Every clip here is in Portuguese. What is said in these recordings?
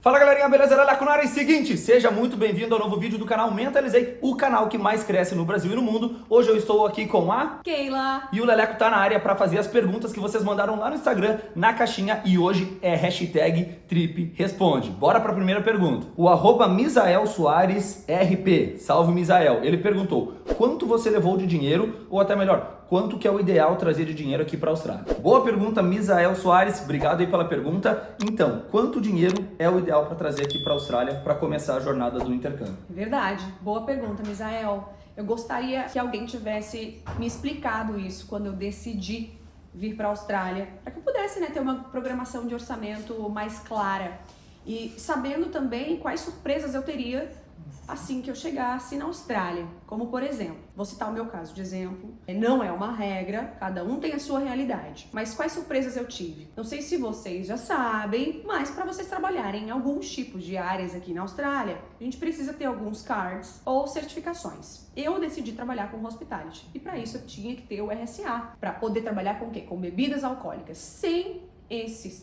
Fala galerinha, beleza? Leleco na área. Seguinte, seja muito bem-vindo ao novo vídeo do canal Mentalizei, o canal que mais cresce no Brasil e no mundo. Hoje eu estou aqui com a Keila. E o Leleco tá na área para fazer as perguntas que vocês mandaram lá no Instagram, na caixinha, e hoje é hashtag Trip Responde. Bora para a primeira pergunta. O @Misael Soares RP, salve Misael, ele perguntou: quanto você levou de dinheiro, ou até melhor, quanto que é o ideal trazer de dinheiro aqui para a Austrália? Boa pergunta, Misael Soares, obrigado aí pela pergunta. Então, quanto dinheiro é o ideal para trazer aqui para a Austrália para começar a jornada do intercâmbio? Verdade, boa pergunta, Misael. Eu gostaria que alguém tivesse me explicado isso quando eu decidi vir para a Austrália, para que eu pudesse, ter uma programação de orçamento mais clara e sabendo também quais surpresas eu teria assim que eu chegasse na Austrália. Como, por exemplo, vou citar o meu caso de exemplo, não é uma regra, cada um tem a sua realidade. Mas quais surpresas eu tive? Não sei se vocês já sabem, mas para vocês trabalharem em alguns tipos de áreas aqui na Austrália, a gente precisa ter alguns cards ou certificações. Eu decidi trabalhar com hospitality e para isso eu tinha que ter o RSA, para poder trabalhar com o quê? Com bebidas alcoólicas. Sem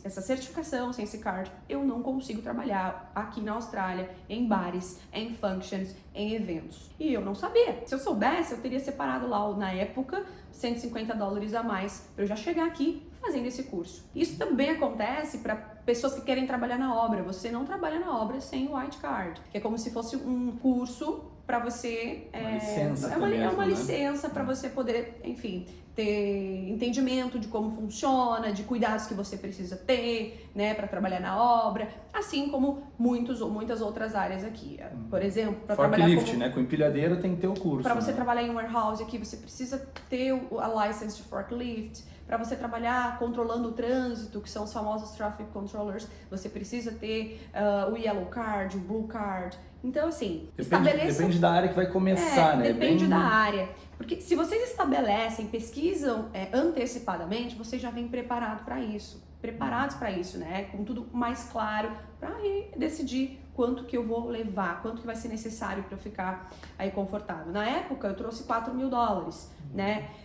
essa certificação, sem esse card, eu não consigo trabalhar aqui na Austrália em bares, em functions, em eventos. E eu não sabia. Se eu soubesse, eu teria separado lá, na época, $150 a mais para eu já chegar aqui fazendo esse curso. Isso também acontece para pessoas que querem trabalhar na obra. Você não trabalha na obra sem o white card, que é como se fosse um curso para você... Uma licença é uma licença para você poder, enfim, ter entendimento de como funciona, de cuidados que você precisa ter, para trabalhar na obra, assim como muitas outras áreas aqui. Por exemplo, para trabalhar forklift, com empilhadeira tem que ter o curso. Para você trabalhar em warehouse aqui, você precisa ter a license de forklift. Para você trabalhar controlando o trânsito, que são os famosos traffic controllers, você precisa ter o yellow card, o blue card. Então, assim, depende da área que vai começar, Depende da área. Porque se vocês estabelecem, pesquisam antecipadamente, vocês já vêm preparados para isso. Com tudo mais claro, para aí decidir quanto que eu vou levar, quanto que vai ser necessário para eu ficar aí confortável. Na época, eu trouxe $4.000,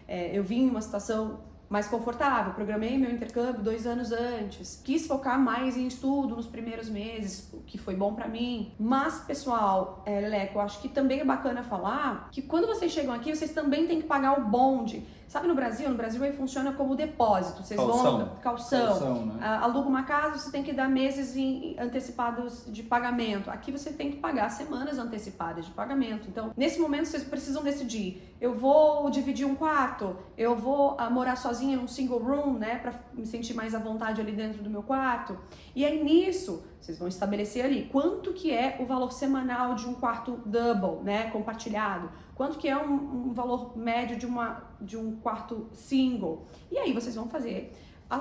eu vim em uma situação mais confortável, programei meu intercâmbio 2 anos antes, quis focar mais em estudo nos primeiros meses, o que foi bom pra mim. Mas, pessoal, Leleco, eu acho que também é bacana falar que quando vocês chegam aqui, vocês também têm que pagar o bonde. Sabe, no Brasil aí funciona como depósito, vocês vão, calção, aluga uma casa, você tem que dar meses antecipados de pagamento. Aqui você tem que pagar semanas antecipadas de pagamento. Então, nesse momento, vocês precisam decidir, eu vou dividir um quarto, eu vou morar sozinha num single room, pra me sentir mais à vontade ali dentro do meu quarto. E aí, nisso, vocês vão estabelecer ali quanto que é o valor semanal de um quarto double, compartilhado. Quanto que é um valor médio de um quarto single. E aí vocês vão fazer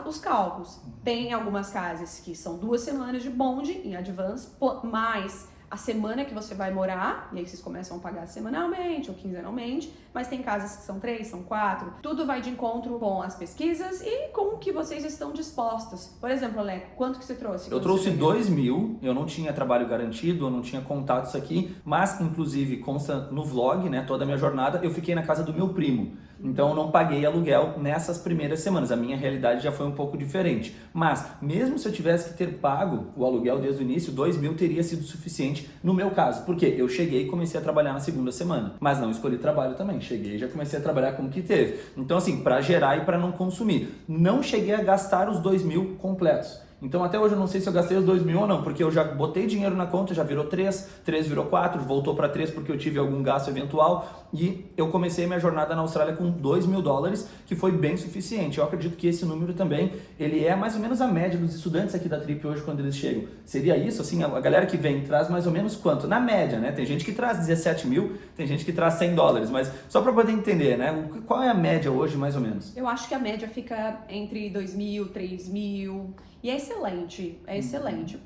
os cálculos. Tem algumas casas que são 2 semanas de bonde em advance, mais a semana que você vai morar, e aí vocês começam a pagar semanalmente ou quinzenalmente, mas tem casas que são 3, são 4, tudo vai de encontro com as pesquisas e com o que vocês estão dispostos. Por exemplo, Leco, quanto que você trouxe? Eu trouxe 2.000, eu não tinha trabalho garantido, eu não tinha contatos aqui, mas inclusive consta no vlog, toda a minha jornada, eu fiquei na casa do meu primo. Então eu não paguei aluguel nessas primeiras semanas, a minha realidade já foi um pouco diferente. Mas mesmo se eu tivesse que ter pago o aluguel desde o início, 2.000 teria sido suficiente no meu caso. Porque eu cheguei e comecei a trabalhar na segunda semana, mas não escolhi trabalho também. Cheguei e já comecei a trabalhar com o que teve. Então assim, para gerar e para não consumir. Não cheguei a gastar os 2.000 completos. Então até hoje eu não sei se eu gastei os 2.000 ou não, porque eu já botei dinheiro na conta, já virou 3 virou 4, voltou para 3 porque eu tive algum gasto eventual e eu comecei minha jornada na Austrália com $2.000, que foi bem suficiente. Eu acredito que esse número também, ele é mais ou menos a média dos estudantes aqui da Trip hoje quando eles chegam. Seria isso, assim, a galera que vem traz mais ou menos quanto? Na média, Tem gente que traz 17.000, tem gente que traz $100, mas só para poder entender, qual é a média hoje mais ou menos? Eu acho que a média fica entre 2.000, 3.000... E é excelente,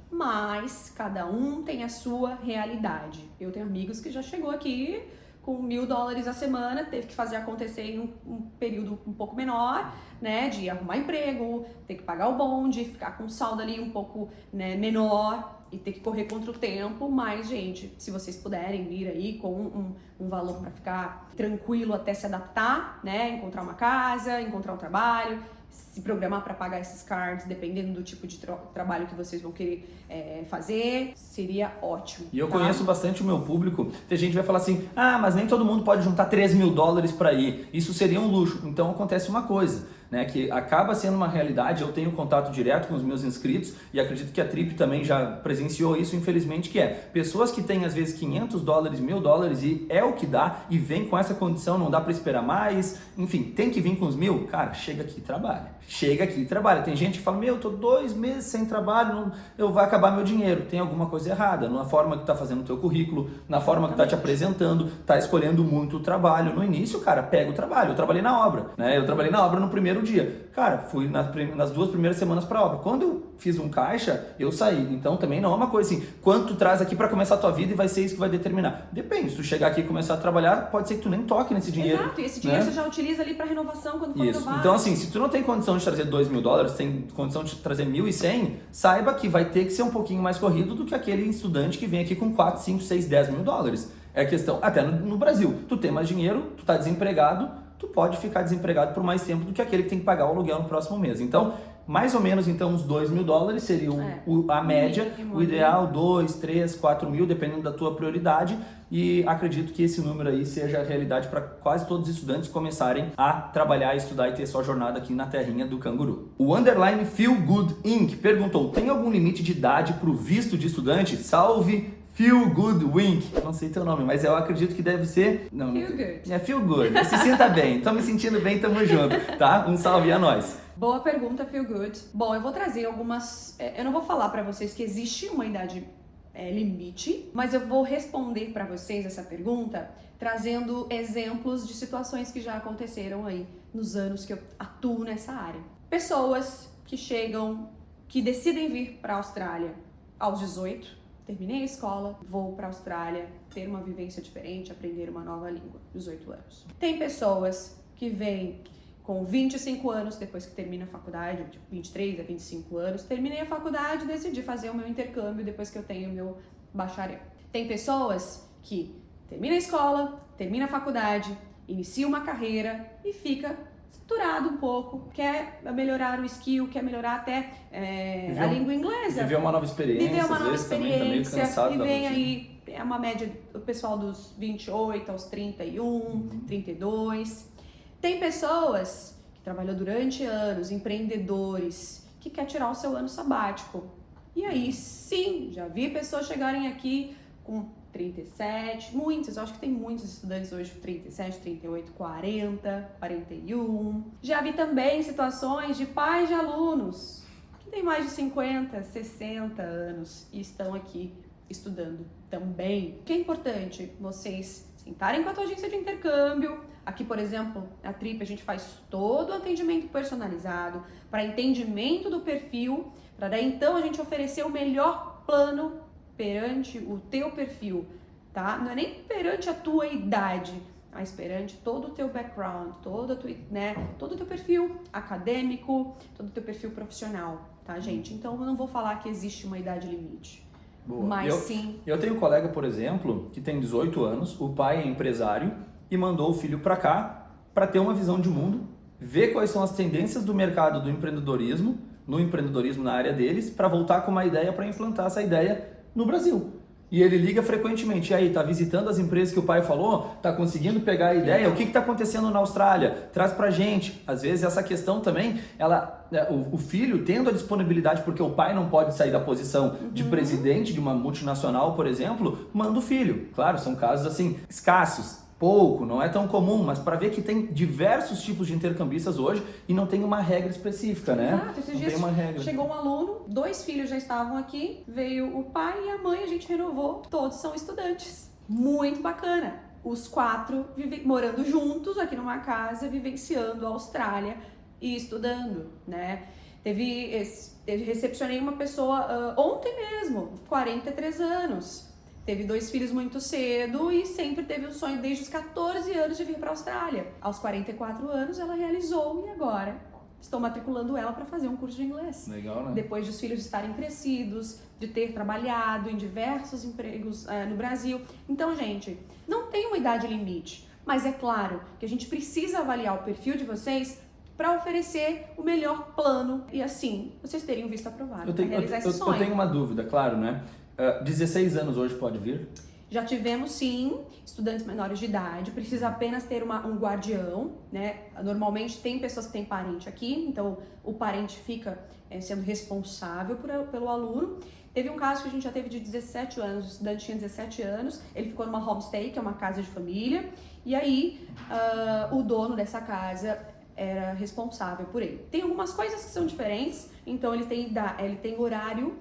mas cada um tem a sua realidade. Eu tenho amigos que já chegou aqui com $1.000 a semana, teve que fazer acontecer em um período um pouco menor, de arrumar emprego, ter que pagar o bonde, ficar com saldo ali um pouco menor e ter que correr contra o tempo. Mas, gente, se vocês puderem vir aí com um valor para ficar tranquilo até se adaptar, encontrar uma casa, encontrar um trabalho, se programar para pagar esses cards, dependendo do tipo de trabalho que vocês vão querer fazer, seria ótimo. E eu conheço bastante o meu público. Tem gente que vai falar assim, mas nem todo mundo pode juntar $3.000 para ir. Isso seria um luxo. Então acontece uma coisa, né, que acaba sendo uma realidade. Eu tenho contato direto com os meus inscritos e acredito que a Trip também já presenciou isso, infelizmente, que é pessoas que têm às vezes $500, $1.000 e é o que dá e vem com essa condição, não dá para esperar mais, enfim, tem que vir com os 1.000, cara, chega aqui e trabalha. Chega aqui e trabalha. Tem gente que fala, eu tô 2 meses sem trabalho, eu vou acabar meu dinheiro. Tem alguma coisa errada na forma que tá fazendo o teu currículo, na forma que tá te apresentando, tá escolhendo muito o trabalho. No início, cara, pega o trabalho. Eu trabalhei na obra, né? Eu trabalhei na obra no primeiro dia. Cara, fui nas 2 primeiras semanas pra obra. Quando eu fiz um caixa, eu saí. Então também não é uma coisa assim, quanto tu traz aqui pra começar a tua vida e vai ser isso que vai determinar. Depende, se tu chegar aqui e começar a trabalhar, pode ser que tu nem toque nesse dinheiro. Exato, e esse dinheiro, né, você já utiliza ali pra renovação quando for renovar. Então assim, se tu não tem condição de trazer $2.000, tem condição de trazer 1.100, saiba que vai ter que ser um pouquinho mais corrido do que aquele estudante que vem aqui com 4, 5, 6, $10.000. É questão, até no Brasil, tu tem mais dinheiro, tu tá desempregado, tu pode ficar desempregado por mais tempo do que aquele que tem que pagar o aluguel no próximo mês. Então, mais ou menos, então, uns $2.000 seria a média, o ideal, 2, 3, 4 mil, dependendo da tua prioridade, e acredito que esse número aí seja a realidade para quase todos os estudantes começarem a trabalhar, estudar e ter sua jornada aqui na terrinha do canguru. O underline Feel Good Inc. perguntou, tem algum limite de idade para o visto de estudante? Salve! Feel Good Wink. Não sei teu nome, mas eu acredito que deve ser... Não, Feel Good. É Feel Good. Se sinta bem. Tô me sentindo bem, tamo junto, tá? Um salve a nós. Boa pergunta, Feel Good. Bom, eu vou trazer algumas... Eu não vou falar pra vocês que existe uma idade limite, mas eu vou responder pra vocês essa pergunta trazendo exemplos de situações que já aconteceram aí nos anos que eu atuo nessa área. Pessoas que chegam, que decidem vir pra Austrália aos 18, terminei a escola, vou para a Austrália, ter uma vivência diferente, aprender uma nova língua, 18 anos. Tem pessoas que vêm com 25 anos, depois que termina a faculdade, de 23 a 25 anos, terminei a faculdade e decidi fazer o meu intercâmbio depois que eu tenho o meu bacharel. Tem pessoas que termina a escola, termina a faculdade, inicia uma carreira e fica saturado um pouco, quer melhorar o skill, quer melhorar até a língua inglesa. Viver uma nova experiência, viver uma nova experiência, também tá meio cansado e vem da aí, é uma média, o pessoal dos 28 aos 31, 32. Tem pessoas que trabalham durante anos, empreendedores, que quer tirar o seu ano sabático. E aí, sim, já vi pessoas chegarem aqui com 37, muitos, eu acho que tem muitos estudantes hoje com 37, 38, 40, 41. Já vi também situações de pais de alunos que têm mais de 50, 60 anos e estão aqui estudando também. O que é importante? Vocês sentarem com a tua agência de intercâmbio. Aqui, por exemplo, na Trip a gente faz todo o atendimento personalizado para entendimento do perfil, para daí então a gente oferecer o melhor plano perante o teu perfil, tá? Não é nem perante a tua idade, mas perante todo o teu background, todo o teu perfil acadêmico, todo o teu perfil profissional, tá, gente? Então eu não vou falar que existe uma idade limite. Boa. Mas sim. Eu tenho um colega, por exemplo, que tem 18 anos, o pai é empresário e mandou o filho para cá para ter uma visão de mundo, ver quais são as tendências do mercado do empreendedorismo, no empreendedorismo na área deles, para voltar com uma ideia para implantar essa ideia no Brasil. E ele liga frequentemente, e aí, tá visitando as empresas que o pai falou? Tá conseguindo pegar a ideia? O que tá acontecendo na Austrália? Traz pra gente. Às vezes essa questão também, o filho tendo a disponibilidade, porque o pai não pode sair da posição de presidente de uma multinacional, por exemplo, manda o filho. Claro, são casos assim, escassos. Pouco, não é tão comum, mas para ver que tem diversos tipos de intercambistas hoje e não tem uma regra específica, né? Exato, esses dias chegou um aluno, 2 filhos já estavam aqui, veio o pai e a mãe, a gente renovou, todos são estudantes. Muito bacana. Os 4 morando juntos aqui numa casa, vivenciando a Austrália e estudando, né? Recepcionei uma pessoa ontem mesmo, 43 anos. Teve 2 filhos muito cedo e sempre teve o sonho desde os 14 anos de vir para a Austrália. Aos 44 anos ela realizou e agora estou matriculando ela para fazer um curso de inglês. Legal, né? Depois dos filhos estarem crescidos, de ter trabalhado em diversos empregos no Brasil. Então, gente, não tem uma idade limite, mas é claro que a gente precisa avaliar o perfil de vocês para oferecer o melhor plano e assim vocês terem o visto aprovado para realizar esse eu sonho. tenho uma dúvida, claro, né? 16 anos hoje pode vir? Já tivemos, sim, estudantes menores de idade, precisa apenas ter um guardião, né? Normalmente tem pessoas que têm parente aqui, então o parente fica sendo responsável pelo aluno. Teve um caso que a gente já teve de 17 anos, o estudante tinha 17 anos, ele ficou numa homestay, que é uma casa de família, e aí o dono dessa casa era responsável por ele. Tem algumas coisas que são diferentes, então ele tem horário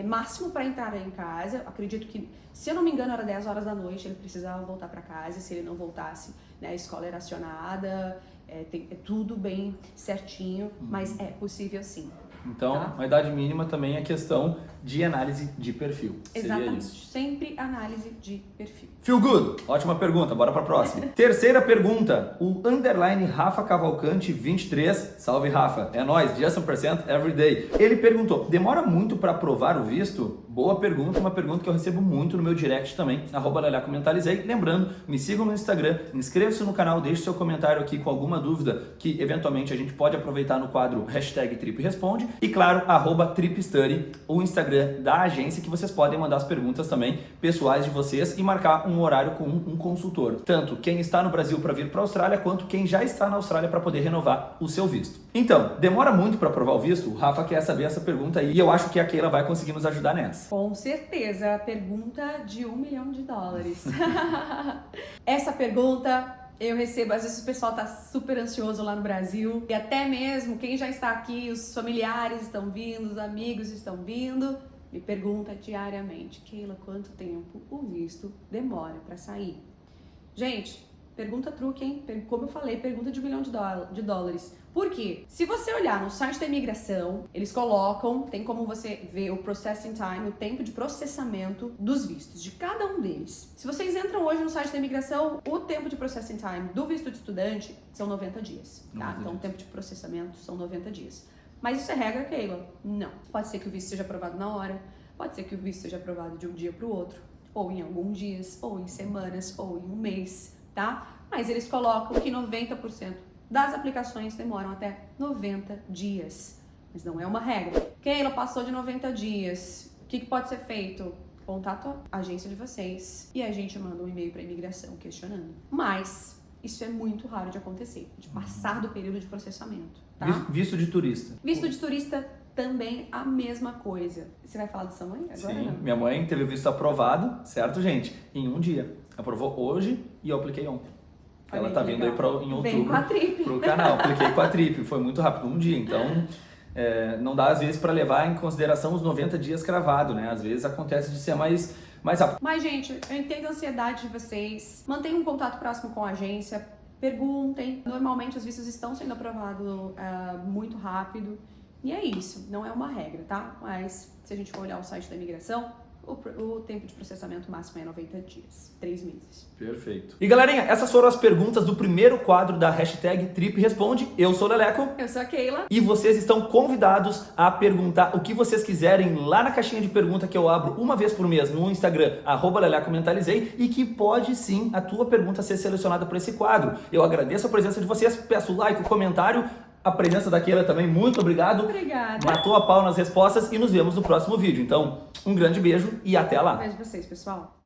máximo para entrar em casa. Acredito que, se eu não me engano, era 10 horas da noite, ele precisava voltar para casa. Se ele não voltasse, né, a escola era acionada, é tudo bem certinho, mas é possível sim. Então, Tá? a idade mínima também é questão de análise de perfil. Seria Exatamente, isso. sempre análise de perfil. Feel good. Ótima pergunta, bora pra próxima. Terceira pergunta, o _ Rafa Cavalcante 23, salve Rafa, é nóis, just 1% everyday. Ele perguntou, demora muito para aprovar o visto? Boa pergunta, uma pergunta que eu recebo muito no meu direct também, @lelecomentalizei. Lembrando, me sigam no Instagram, inscreva-se no canal, deixe seu comentário aqui com alguma dúvida que eventualmente a gente pode aproveitar no quadro #TripResponde e claro, @TripStudy, o Instagram da agência, que vocês podem mandar as perguntas também pessoais de vocês e marcar um horário com um consultor. Tanto quem está no Brasil para vir para a Austrália, quanto quem já está na Austrália para poder renovar o seu visto. Então, demora muito para aprovar o visto? O Rafa quer saber essa pergunta aí e eu acho que a Keila vai conseguir nos ajudar nessa. Com certeza, pergunta de $1 milhão. Essa pergunta eu recebo, às vezes o pessoal tá super ansioso lá no Brasil, e até mesmo quem já está aqui, os familiares estão vindo, os amigos estão vindo, me pergunta diariamente, Keila, quanto tempo o visto demora para sair? Gente, pergunta truque, hein? Como eu falei, pergunta de $1 milhão. Por quê? Se você olhar no site da imigração, eles colocam, tem como você ver o processing time, o tempo de processamento dos vistos, de cada um deles. Se vocês entram hoje no site da imigração, o tempo de processing time do visto de estudante são 90 dias, tá? Então o tempo de processamento são 90 dias. Mas isso é regra, Keila? Não. Pode ser que o visto seja aprovado na hora, pode ser que o visto seja aprovado de um dia para o outro, ou em alguns dias, ou em semanas, ou em um mês, tá? Mas eles colocam que 90% das aplicações demoram até 90 dias. Mas não é uma regra. Keila, passou de 90 dias. O que pode ser feito? Contato a agência de vocês e a gente manda um e-mail para a imigração questionando. Mas isso é muito raro de acontecer, de passar do período de processamento, tá? Visto de turista. Visto de turista também a mesma coisa. Você vai falar da sua mãe agora? Sim, não? minha mãe teve o visto aprovado, certo, gente? Em um dia. Aprovou hoje e eu apliquei ontem. Ela tá vindo aí em outubro com a Trip. pro canal. Apliquei com a Trip, foi muito rápido, um dia. Então, não dá às vezes para levar em consideração os 90 dias cravado, né? Às vezes acontece de ser mais rápido. Mas, gente, eu entendo a ansiedade de vocês. Mantenham um contato próximo com a agência. Perguntem. Normalmente os vistos estão sendo aprovados muito rápido. E é isso. Não é uma regra, tá? Mas se a gente for olhar o site da imigração, o tempo de processamento máximo é 90 dias, 3 meses. Perfeito. E galerinha, essas foram as perguntas do primeiro quadro da #TripResponde. Eu sou o Leleco. Eu sou a Keila. E vocês estão convidados a perguntar o que vocês quiserem lá na caixinha de pergunta que eu abro uma vez por mês no Instagram, @lelecomentalizei, e que pode sim a tua pergunta ser selecionada para esse quadro. Eu agradeço a presença de vocês, peço o like, o comentário, a presença da Keila também, muito obrigado. Obrigada. Matou a pau nas respostas e nos vemos no próximo vídeo. Então, um grande beijo e até lá. Beijo pra vocês, pessoal.